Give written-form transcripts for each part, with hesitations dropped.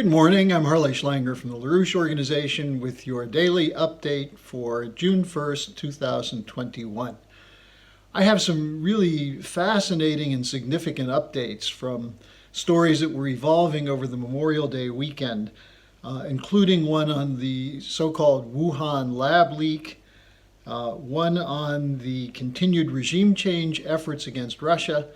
Good morning, I'm Harley Schlanger from the LaRouche Organization with your daily update for June 1st, 2021. I have some really fascinating and significant updates from stories that were evolving over the Memorial Day weekend, including one on the so-called Wuhan Lab Leak, one on the continued regime change efforts against Russia,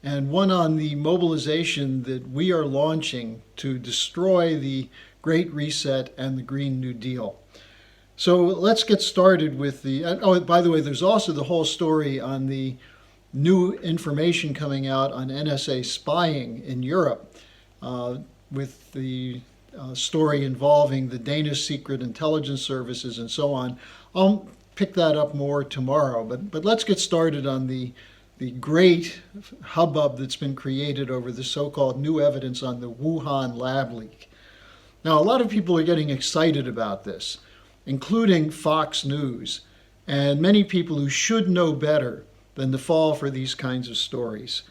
and one on the mobilization that we are launching to destroy the Great Reset and the Green New Deal. So let's get started with oh, by the way, there's also the whole story on the new information coming out on NSA spying in Europe, with the story involving the Danish secret intelligence services and so on. I'll pick that up more tomorrow, but let's get started on the great hubbub that's been created over the so-called new evidence on the Wuhan Lab Leak. Now, a lot of people are getting excited about this, including Fox News, and many people who should know better than to fall for these kinds of stories.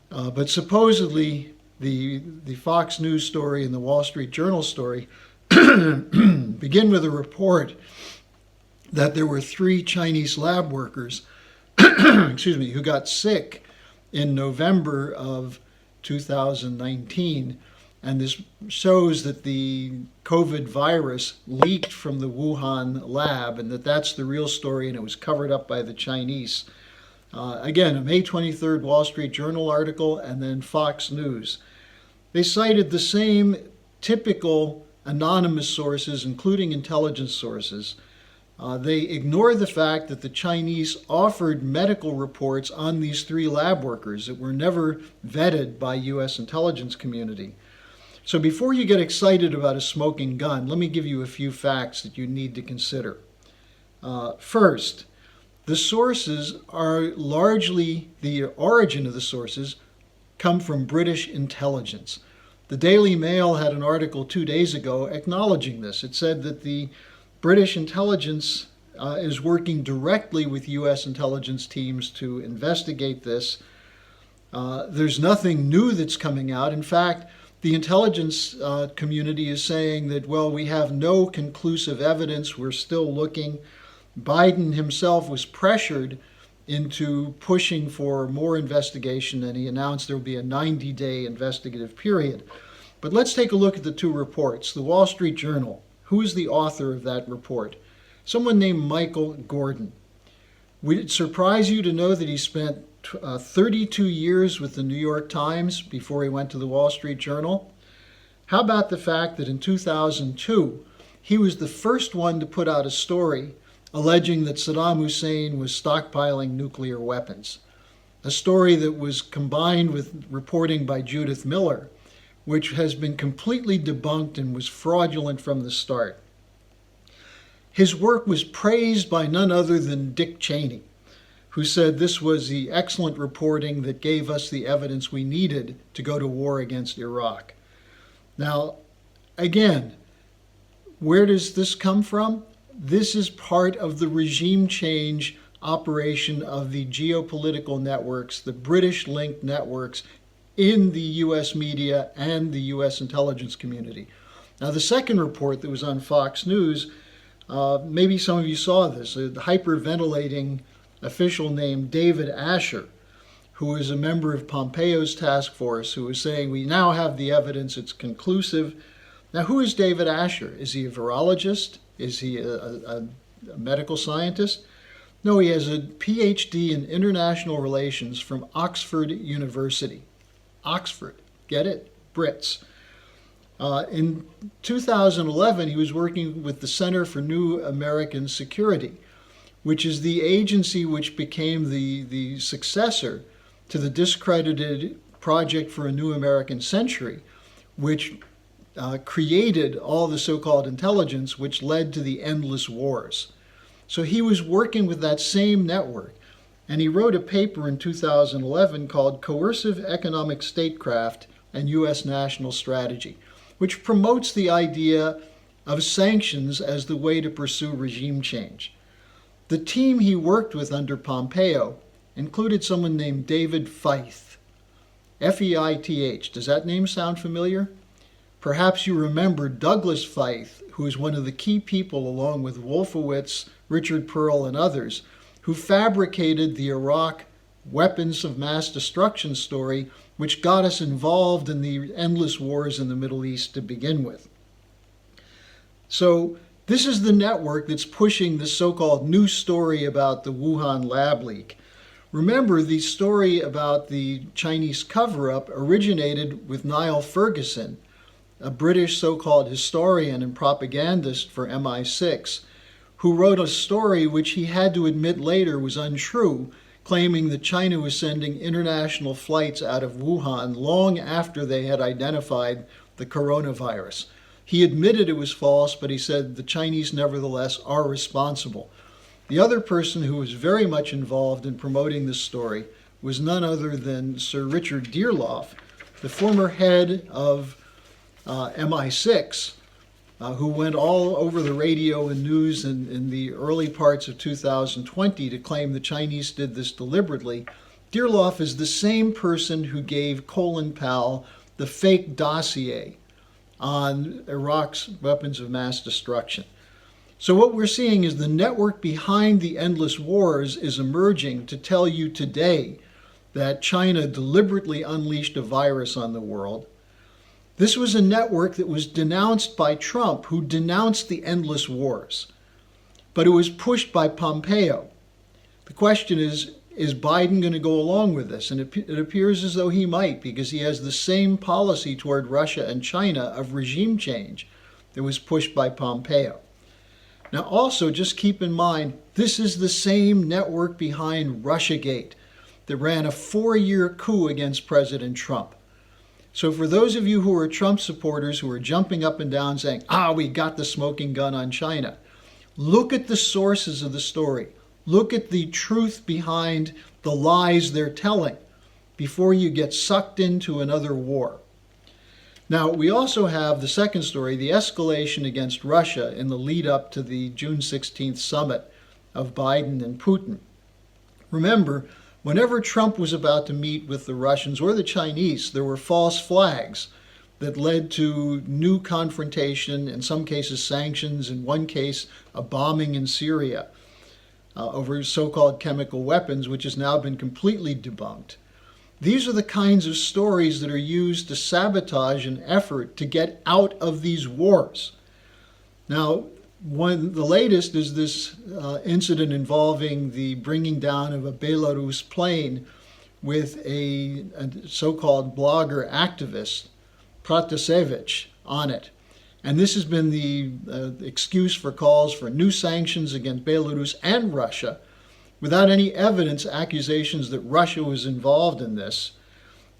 But supposedly, the Fox News story and the Wall Street Journal story begin with a report that there were 3 Chinese lab workers who got sick in November of 2019. And this shows that the COVID virus leaked from the Wuhan lab and that's the real story and it was covered up by the Chinese. Again, a May 23rd Wall Street Journal article and then Fox News. They cited the same typical anonymous sources, including intelligence sources. They ignore the fact that the Chinese offered medical reports on these 3 lab workers that were never vetted by U.S. intelligence community. So before you get excited about a smoking gun, let me give you a few facts that you need to consider. First, the sources are largely, the origin of the sources come from British intelligence. The Daily Mail had an article 2 days ago acknowledging this. It said that the British intelligence is working directly with U.S. intelligence teams to investigate this. There's nothing new that's coming out. In fact, the intelligence community is saying that, well, we have no conclusive evidence. We're still looking. Biden himself was pressured into pushing for more investigation, and he announced there will be a 90-day investigative period. But let's take a look at the 2 reports. The Wall Street Journal. Who is the author of that report? Someone named Michael Gordon. Would it surprise you to know that he spent 32 years with the New York Times before he went to the Wall Street Journal? How about the fact that in 2002, he was the first one to put out a story alleging that Saddam Hussein was stockpiling nuclear weapons, a story that was combined with reporting by Judith Miller, which has been completely debunked and was fraudulent from the start. His work was praised by none other than Dick Cheney, who said this was the excellent reporting that gave us the evidence we needed to go to war against Iraq. Now, again, where does this come from? This is part of the regime change operation of the geopolitical networks, the British-linked networks in the U.S. media and the U.S. intelligence community. Now, the second report that was on Fox News, maybe some of you saw this, a hyperventilating official named David Asher, who is a member of Pompeo's task force, who was saying, we now have the evidence, it's conclusive. Now, who is David Asher? Is he a virologist? Is he a medical scientist? No, he has a PhD in international relations from Oxford University. Oxford, get it? Brits. In 2011, he was working with the Center for New American Security, which is the agency which became the successor to the discredited Project for a New American Century, which created all the so-called intelligence which led to the endless wars. So he was working with that same network. And he wrote a paper in 2011 called Coercive Economic Statecraft and U.S. National Strategy, which promotes the idea of sanctions as the way to pursue regime change. The team he worked with under Pompeo included someone named David Feith, F-E-I-T-H. Does that name sound familiar? Perhaps you remember Douglas Feith, who is one of the key people, along with Wolfowitz, Richard Perle, and others, who fabricated the Iraq weapons of mass destruction story, which got us involved in the endless wars in the Middle East to begin with. So this is the network that's pushing the so-called new story about the Wuhan Lab Leak. Remember, the story about the Chinese cover-up originated with Niall Ferguson, a British so-called historian and propagandist for MI6, who wrote a story which he had to admit later was untrue, claiming that China was sending international flights out of Wuhan long after they had identified the coronavirus. He admitted it was false, but he said the Chinese nevertheless are responsible. The other person who was very much involved in promoting this story was none other than Sir Richard Dearloffe, the former head of MI6, who went all over the radio and news in the early parts of 2020 to claim the Chinese did this deliberately. Dearloffe is the same person who gave Colin Powell the fake dossier on Iraq's weapons of mass destruction. So what we're seeing is the network behind the endless wars is emerging to tell you today that China deliberately unleashed a virus on the world. This was a network that was denounced by Trump, who denounced the endless wars. But it was pushed by Pompeo. The question is Biden going to go along with this? And it appears as though he might, because he has the same policy toward Russia and China of regime change that was pushed by Pompeo. Now also, just keep in mind, this is the same network behind Russiagate that ran a 4-year coup against President Trump. So for those of you who are Trump supporters who are jumping up and down saying, we got the smoking gun on China, look at the sources of the story. Look at the truth behind the lies they're telling before you get sucked into another war. Now, we also have the second story, the escalation against Russia in the lead up to the June 16th summit of Biden and Putin. Remember, whenever Trump was about to meet with the Russians or the Chinese, there were false flags that led to new confrontation, in some cases sanctions, in one case a bombing in Syria over so-called chemical weapons, which has now been completely debunked. These are the kinds of stories that are used to sabotage an effort to get out of these wars. Now, the latest is this incident involving the bringing down of a Belarus plane with a so-called blogger activist, Protasevich, on it. And this has been the excuse for calls for new sanctions against Belarus and Russia, without any evidence, accusations that Russia was involved in this.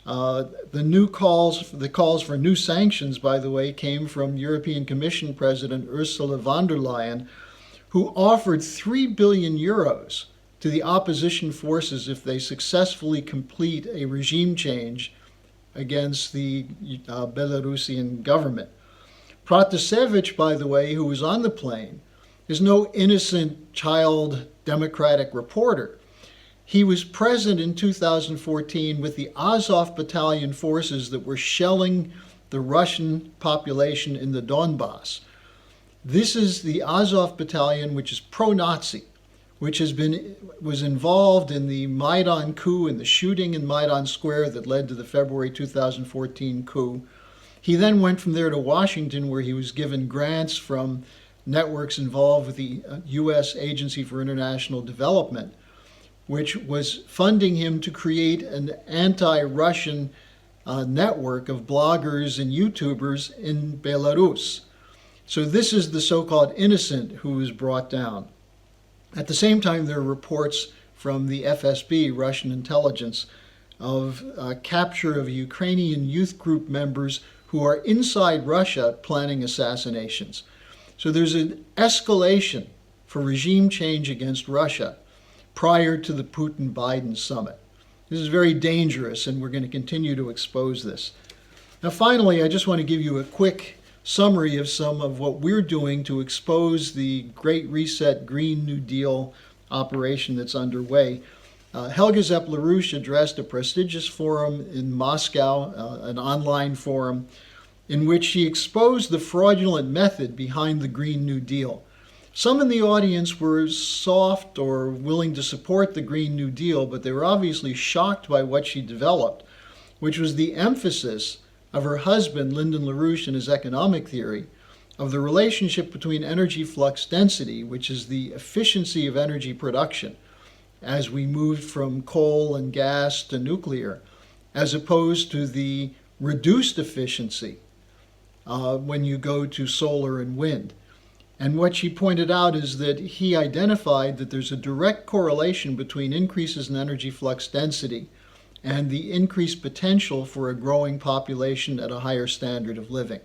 The calls for new sanctions, by the way, came from European Commission President Ursula von der Leyen, who offered 3 billion euros to the opposition forces if they successfully complete a regime change against the Belarusian government. Protasevich, by the way, who was on the plane, is no innocent child Democratic reporter. He was present in 2014 with the Azov battalion forces that were shelling the Russian population in the Donbass. This is the Azov battalion, which is pro-Nazi, which was involved in the Maidan coup and the shooting in Maidan Square that led to the February 2014 coup. He then went from there to Washington, where he was given grants from networks involved with the U.S. Agency for International Development, which was funding him to create an anti-Russian network of bloggers and YouTubers in Belarus. So this is the so-called innocent who was brought down. At the same time, there are reports from the FSB, Russian intelligence, of capture of Ukrainian youth group members who are inside Russia planning assassinations. So there's an escalation for regime change against Russia prior to the Putin-Biden summit. This is very dangerous, and we're going to continue to expose this. Now, finally, I just want to give you a quick summary of some of what we're doing to expose the Great Reset Green New Deal operation that's underway. Helga Zepp-LaRouche addressed a prestigious forum in Moscow, an online forum, in which she exposed the fraudulent method behind the Green New Deal. Some in the audience were soft or willing to support the Green New Deal, but they were obviously shocked by what she developed, which was the emphasis of her husband, Lyndon LaRouche, in his economic theory of the relationship between energy flux density, which is the efficiency of energy production as we moved from coal and gas to nuclear, as opposed to the reduced efficiency when you go to solar and wind. And what she pointed out is that he identified that there's a direct correlation between increases in energy flux density and the increased potential for a growing population at a higher standard of living.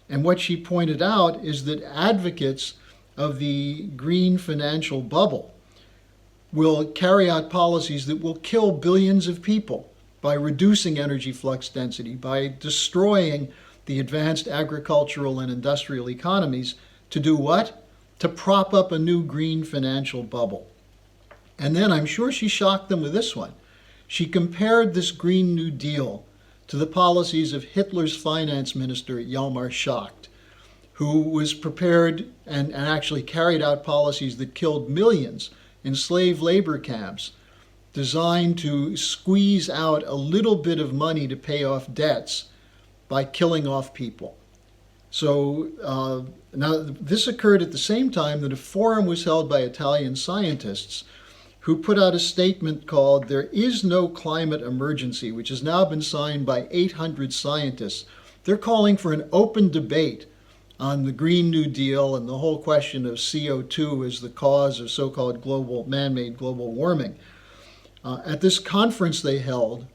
And what she pointed out is that advocates of the green financial bubble will carry out policies that will kill billions of people by reducing energy flux density, by destroying the advanced agricultural and industrial economies. To do what? To prop up a new green financial bubble. And then I'm sure she shocked them with this one. She compared this Green New Deal to the policies of Hitler's finance minister, Hjalmar Schacht, who was prepared and actually carried out policies that killed millions in slave labor camps, designed to squeeze out a little bit of money to pay off debts by killing off people. So now this occurred at the same time that a forum was held by Italian scientists who put out a statement called "There is no climate emergency," which has now been signed by 800 scientists. They're calling for an open debate on the Green New Deal and the whole question of CO2 as the cause of so-called man-made global warming. At this conference they held,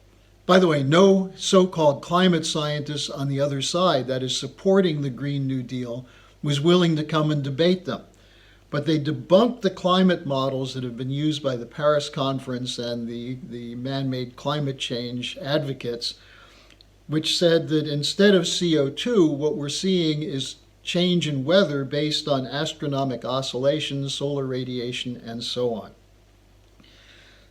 by the way, no so-called climate scientists on the other side, that is supporting the Green New Deal, was willing to come and debate them. But they debunked the climate models that have been used by the Paris Conference and the man-made climate change advocates, which said that instead of CO2, what we're seeing is change in weather based on astronomic oscillations, solar radiation, and so on.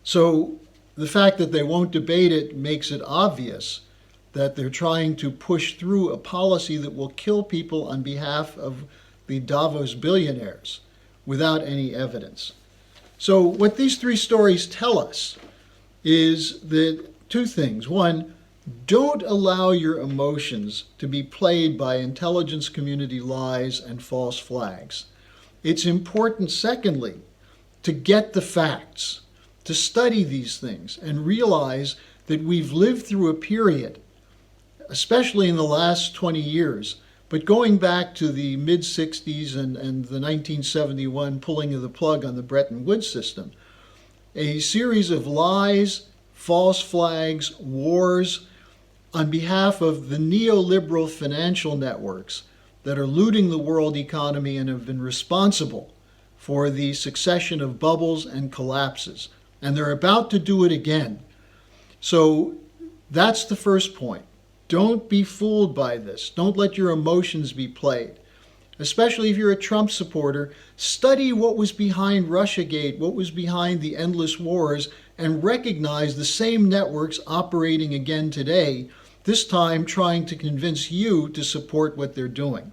So the fact that they won't debate it makes it obvious that they're trying to push through a policy that will kill people on behalf of the Davos billionaires without any evidence. So what these three stories tell us is that two things. One, don't allow your emotions to be played by intelligence community lies and false flags. It's important, secondly, to get the facts, to study these things and realize that we've lived through a period, especially in the last 20 years, but going back to the mid-60s and the 1971 pulling of the plug on the Bretton Woods system, a series of lies, false flags, wars on behalf of the neoliberal financial networks that are looting the world economy and have been responsible for the succession of bubbles and collapses. And they're about to do it again. So that's the first point. Don't be fooled by this. Don't let your emotions be played. Especially if you're a Trump supporter, study what was behind Russiagate, what was behind the endless wars, and recognize the same networks operating again today, this time trying to convince you to support what they're doing.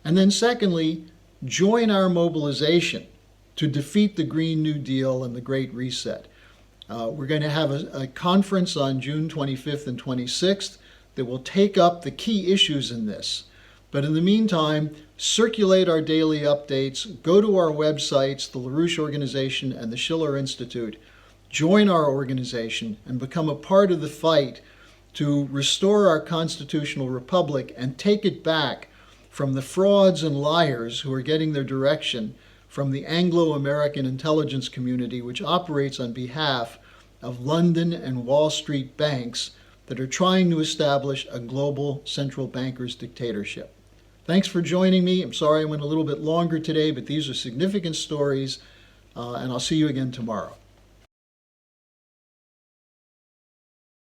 And then secondly, join our mobilization to defeat the Green New Deal and the Great Reset. We're going to have a conference on June 25th and 26th that will take up the key issues in this. But in the meantime, circulate our daily updates, go to our websites, the LaRouche Organization and the Schiller Institute, join our organization and become a part of the fight to restore our constitutional republic and take it back from the frauds and liars who are getting their direction from the Anglo-American intelligence community, which operates on behalf of London and Wall Street banks that are trying to establish a global central bankers dictatorship. Thanks for joining me. I'm sorry I went a little bit longer today, but these are significant stories, and I'll see you again tomorrow.